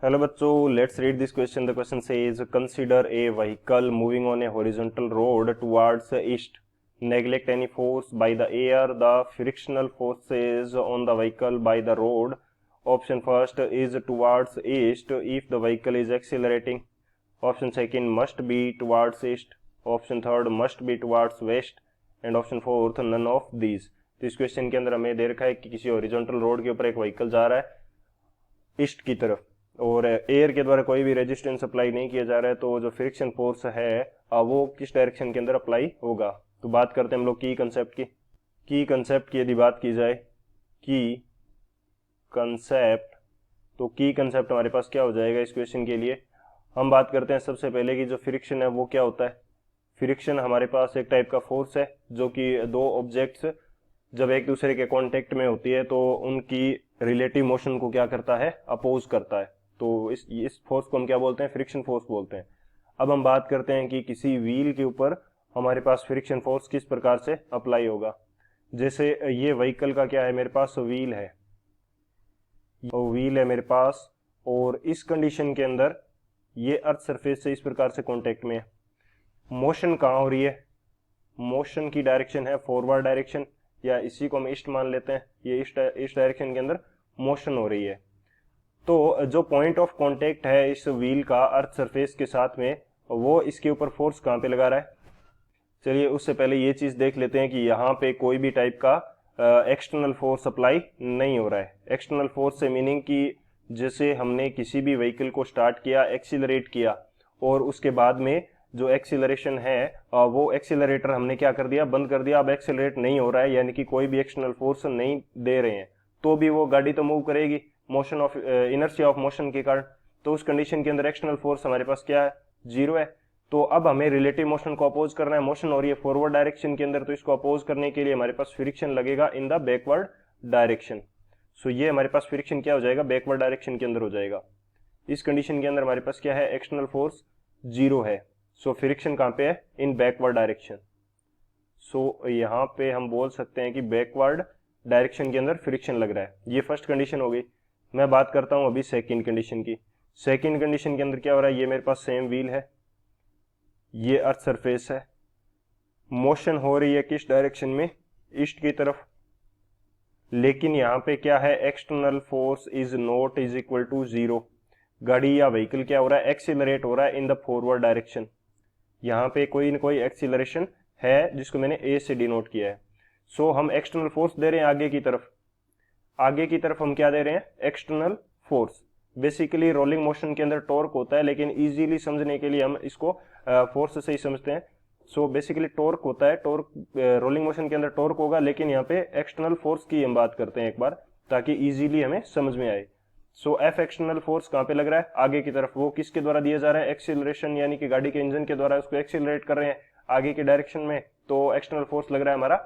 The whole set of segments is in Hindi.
हेलो बच्चों, let's read this question. The question says consider a vehicle moving on a horizontal road towards east. Neglect any force by the air. The frictional forces on the vehicle by the road. Option first is towards east if the vehicle is accelerating. Option second must be towards east. Option third must be towards west. And option fourth none of these. तो इस क्वेश्चन के अंदर हमें दे रखा है कि किसी हॉरिजॉन्टल रोड के ऊपर एक व्हीकल जा रहा है ईस्ट की तरफ और एयर के द्वारा कोई भी रेजिस्टेंस अप्लाई नहीं किया जा रहा है, तो जो फ्रिक्शन फोर्स है वो किस डायरेक्शन के अंदर अप्लाई होगा. तो बात करते हैं हम लोग की कंसेप्ट की. की कंसेप्ट की यदि बात की जाए, की कंसेप्ट, तो की कंसेप्ट हमारे पास क्या हो जाएगा इस क्वेश्चन के लिए. हम बात करते हैं सबसे पहले कि जो फ्रिक्शन है वो क्या होता है. फ्रिक्शन हमारे पास एक टाइप का फोर्स है जो कि दो ऑब्जेक्ट्स जब एक दूसरे के कांटेक्ट में होती है तो उनकी रिलेटिव मोशन को क्या करता है, अपोज करता है. तो इस फोर्स को हम क्या बोलते हैं, फ्रिक्शन फोर्स बोलते हैं. अब हम बात करते हैं कि किसी व्हील के ऊपर हमारे पास फ्रिक्शन फोर्स किस प्रकार से अप्लाई होगा. जैसे ये व्हीकल का क्या है, मेरे पास व्हील है, व्हील है मेरे पास, और इस कंडीशन के अंदर ये अर्थ सरफेस से इस प्रकार से कांटेक्ट में है. मोशन कहाँ हो रही है, मोशन की डायरेक्शन है फॉरवर्ड डायरेक्शन, या इसी को हम ईस्ट मान लेते हैं. ये इस डायरेक्शन के अंदर मोशन हो रही है. तो जो पॉइंट ऑफ कांटेक्ट है इस व्हील का अर्थ सरफेस के साथ में, वो इसके ऊपर फोर्स कहाँ पे लगा रहा है. चलिए उससे पहले ये चीज देख लेते हैं कि यहाँ पे कोई भी टाइप का एक्सटर्नल फोर्स अप्लाई नहीं हो रहा है. एक्सटर्नल फोर्स से मीनिंग कि जैसे हमने किसी भी व्हीकल को स्टार्ट किया, एक्सीलरेट किया, और उसके बाद में जो एक्सीलरेशन है वो एक्सीलरेटर हमने क्या कर दिया, बंद कर दिया. अब एक्सीलरेट नहीं हो रहा है, यानी कि कोई भी एक्सटर्नल फोर्स नहीं दे रहे हैं, तो भी वो गाड़ी तो मूव करेगी motion of inertia of motion के कारण. तो उस कंडीशन के अंदर एक्सटर्नल फोर्स हमारे पास क्या है, जीरो है. तो अब हमें रिलेटिव मोशन को अपोज करना है. मोशन हो रही है फॉरवर्ड डायरेक्शन के अंदर, तो इसको अपोज करने के लिए हमारे पास फ्रिक्शन लगेगा इन द बैकवर्ड डायरेक्शन. सो ये हमारे पास फ्रिक्शन क्या हो जाएगा, बैकवर्ड डायरेक्शन के अंदर हो जाएगा. इस कंडीशन के अंदर हमारे पास क्या है, एक्सटर्नल फोर्स जीरो है. सो फ्रिक्शन कहाँ पे है, इन बैकवर्ड डायरेक्शन. सो यहाँ पे हम बोल सकते हैं कि बैकवर्ड डायरेक्शन के अंदर फ्रिक्शन लग रहा है. ये फर्स्ट कंडीशन हो गई. मैं बात करता हूं अभी सेकंड कंडीशन की. सेकंड कंडीशन के अंदर क्या हो रहा है, ये मेरे पास सेम व्हील है, ये अर्थ सरफेस है, मोशन हो रही है किस डायरेक्शन में, ईस्ट की तरफ. लेकिन यहाँ पे क्या है, external force is not is equal to zero. गाड़ी या व्हीकल क्या हो रहा है, एक्सीलरेट हो रहा है इन द फॉरवर्ड डायरेक्शन. यहाँ पे कोई न कोई एक्सीलरेशन है जिसको मैंने ए से डिनोट किया है. सो हम एक्सटर्नल फोर्स दे रहे हैं आगे की तरफ. आगे की तरफ हम क्या दे रहे हैं, external force. Basically rolling motion के अंदर टॉर्क होता है, लेकिन इजीली समझने के लिए हम इसको फोर्स से ही समझते हैं. सो बेसिकली टॉर्क होता है, टॉर्क रोलिंग मोशन के अंदर टॉर्क होगा, लेकिन यहाँ पे एक्सटर्नल फोर्स की हम बात करते हैं एक बार, ताकि इजीली हमें समझ में आए. सो एफ एक्सटर्नल फोर्स कहाँ पे लग रहा है, आगे की तरफ. वो किसके द्वारा दिया जा रहा है, एक्सीलरेशन, यानी कि गाड़ी के इंजन के द्वारा उसको एक्सीलरेट कर रहे हैं आगे की डायरेक्शन में. तो एक्सटर्नल फोर्स लग रहा है हमारा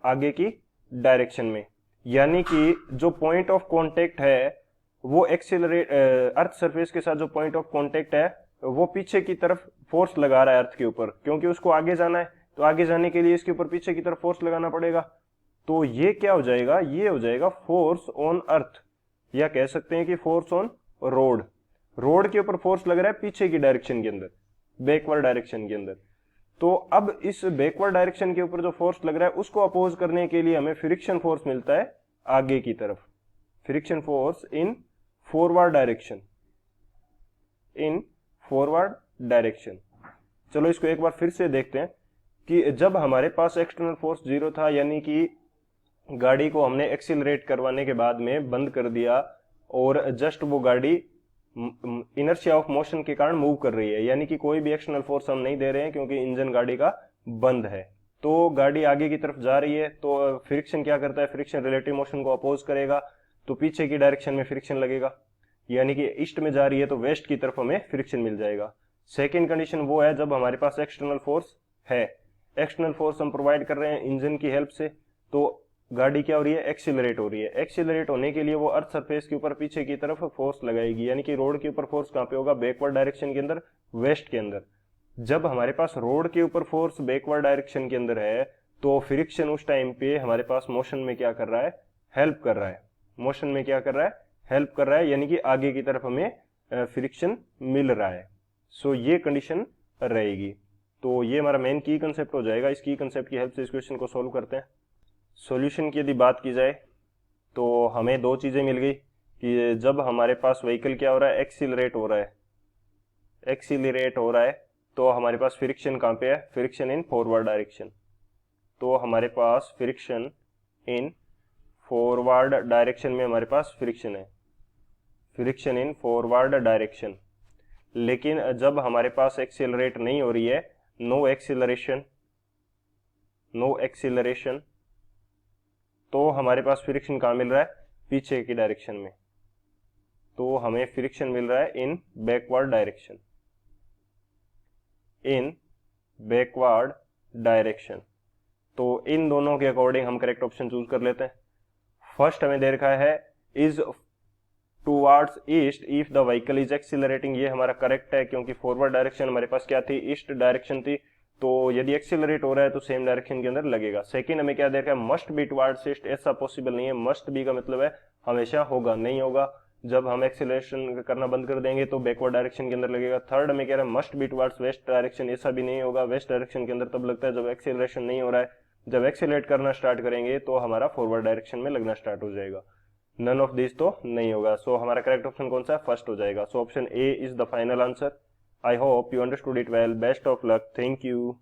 आगे की डायरेक्शन में. यानी कि जो पॉइंट ऑफ कांटेक्ट है वो एक्सीलरेट अर्थ सरफेस के साथ जो पॉइंट ऑफ कांटेक्ट है वो पीछे की तरफ फोर्स लगा रहा है अर्थ के ऊपर, क्योंकि उसको आगे जाना है. तो आगे जाने के लिए इसके ऊपर पीछे की तरफ फोर्स लगाना पड़ेगा. तो ये क्या हो जाएगा, ये हो जाएगा फोर्स ऑन अर्थ, या कह सकते हैं कि फोर्स ऑन रोड. रोड के ऊपर फोर्स लग रहा है पीछे की डायरेक्शन के अंदर, बैकवर्ड डायरेक्शन के अंदर. तो अब इस बैकवर्ड डायरेक्शन के ऊपर जो फोर्स लग रहा है उसको अपोज करने के लिए हमें फ्रिक्शन फोर्स मिलता है आगे की तरफ. Friction force in forward direction, in forward direction. चलो इसको एक बार फिर से देखते हैं कि जब हमारे पास एक्सटर्नल फोर्स जीरो था, यानी कि गाड़ी को हमने एक्सीलरेट करवाने के बाद में बंद कर दिया और जस्ट वो गाड़ी इनर्शिया ऑफ मोशन के कारण मूव कर रही है, यानी कि कोई भी एक्सटर्नल फोर्स हम नहीं दे रहे हैं क्योंकि इंजन गाड़ी का बंद है. तो गाड़ी आगे की तरफ जा रही है, तो फ्रिक्शन क्या करता है, फ्रिक्शन रिलेटिव मोशन को अपोज करेगा, तो पीछे की डायरेक्शन में फ्रिक्शन लगेगा. यानी कि ईस्ट में जा रही है तो वेस्ट की तरफ हमें फ्रिक्शन मिल जाएगा. सेकेंड कंडीशन वो है जब हमारे पास एक्सटर्नल फोर्स है, एक्सटर्नल फोर्स हम प्रोवाइड कर रहे हैं इंजन की हेल्प से, तो गाड़ी क्या हो रही है, एक्सीलरेट हो रही है. एक्सीलरेट होने के लिए वो अर्थ सरफेस के ऊपर पीछे की तरफ फोर्स लगाएगी, यानी कि रोड के ऊपर फोर्स कहाँ पे होगा, बैकवर्ड डायरेक्शन के अंदर, वेस्ट के अंदर. जब हमारे पास रोड के ऊपर फोर्स बैकवर्ड डायरेक्शन के अंदर है, तो फ्रिक्शन उस टाइम पे हमारे पास मोशन में क्या कर रहा है, हेल्प कर रहा है. मोशन में क्या कर रहा है, हेल्प कर रहा है, यानी कि आगे की तरफ हमें फ्रिक्शन मिल रहा है। सो ये कंडीशन रहेगी। तो ये हमारा मेन की कंसेप्ट हो जाएगा। इस की कंसेप्ट की हेल्प से इस क्वेश्चन को सॉल्व करते हैं। सॉल्यूशन की यदि बात की जाए तो हमें दो चीज़ें मिल गई कि जब हमारे पास व्हीकल क्या हो रहा है, एक्सीलरेट हो रहा है, एक्सीलरेट हो रहा है, तो हमारे पास फ्रिक्शन कहाँ पे है, फ्रिक्शन इन फॉरवर्ड डायरेक्शन। तो हमारे पास फ्रिक्शन इन फॉरवर्ड डायरेक्शन में हमारे पास फ्रिक्शन है, फ्रिक्शन इन फॉरवर्ड डायरेक्शन। लेकिन जब हमारे पास एक्सीलरेट नहीं हो रही है, नो एक्सीलरेशन, नो एक्सीलरेशन, तो हमारे पास फ्रिक्शन कहाँ मिल रहा है, पीछे की डायरेक्शन में। तो हमें फ्रिक्शन मिल रहा है इन बैकवर्ड डायरेक्शन, इन बैकवर्ड डायरेक्शन। तो इन दोनों के अकॉर्डिंग हम करेक्ट ऑप्शन चूज कर लेते हैं। फर्स्ट हमें दे रखा है is towards east if the vehicle is accelerating, ये हमारा करेक्ट है क्योंकि फॉरवर्ड डायरेक्शन हमारे पास क्या थी, ईस्ट डायरेक्शन थी। तो यदि एक्सीलरेट हो रहा है तो सेम डायरेक्शन के अंदर लगेगा। सेकंड हमें क्या दे रखा है, मस्ट बी टुवर्ड्स ईस्ट, ऐसा पॉसिबल नहीं है। मस्ट बी का मतलब है हमेशा होगा, नहीं होगा। जब हम एक्सीलरेशन करना बंद कर देंगे तो बैकवर्ड डायरेक्शन के अंदर लगेगा। थर्ड हमें कह रहा है must be towards west direction, ऐसा भी नहीं होगा। वेस्ट डायरेक्शन के अंदर तब लगता है जब एक्सीलरेशन नहीं हो रहा है। जब एक्सीलरेट करना स्टार्ट करेंगे तो हमारा फॉरवर्ड डायरेक्शन में लगना स्टार्ट हो जाएगा। नन ऑफ दिस तो नहीं होगा। सो हमारा करेक्ट ऑप्शन कौन सा है, फर्स्ट हो जाएगा। So option A is the final answer. I hope you understood it well. Best of luck. Thank you.